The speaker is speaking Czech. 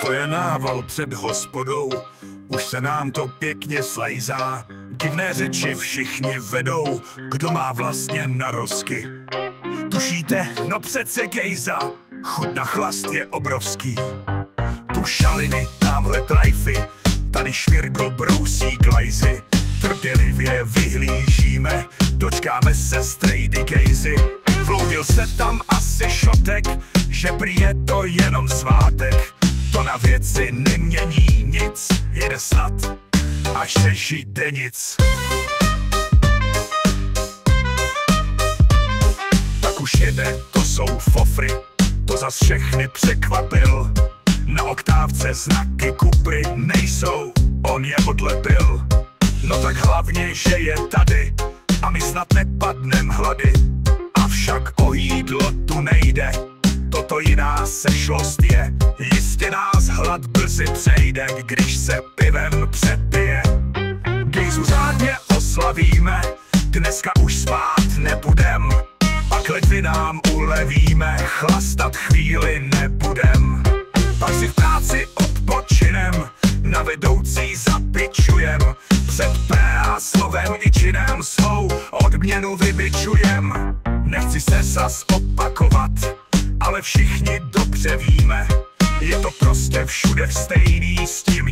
To je nával před hospodou, už se nám to pěkně slejzá. Divné řeči všichni vedou, kdo má vlastně narozky. Tušíte? No přece gejza, chud na chlast je obrovský. Tu šaliny, tamhle trajfy, tady švirgl brousí glajzy. Trpělivě vyhlížíme, dočkáme se strejdy gejzy. Vloudil se tam asi šotek, že prý je to jenom svátek. To na věci nemění nic, jede snad, až se žijde nic. Tak už jede, to jsou fofry, to zas všechny překvapil. Na oktávce znaky kupry nejsou, on je odlepil. No tak hlavně, že je tady a my snad nepadnem hlady. Avšak o jídlo tu nejde, toto jiná sešlost je. Jistě nás hlad brzy přejde, když se pivem přepije. Gejzu řádně oslavíme, dneska už spát nebudem. Pak ledvy nám ulevíme, chlastat chvíli nebudem. Pak si v práci odpočinem, na vedoucí zapičujem. Před PA slovem i činem svou odměnu vybičujem. Nechci se zas opakovat, ale všichni dobře víme, je to prostě všude stejný, s tím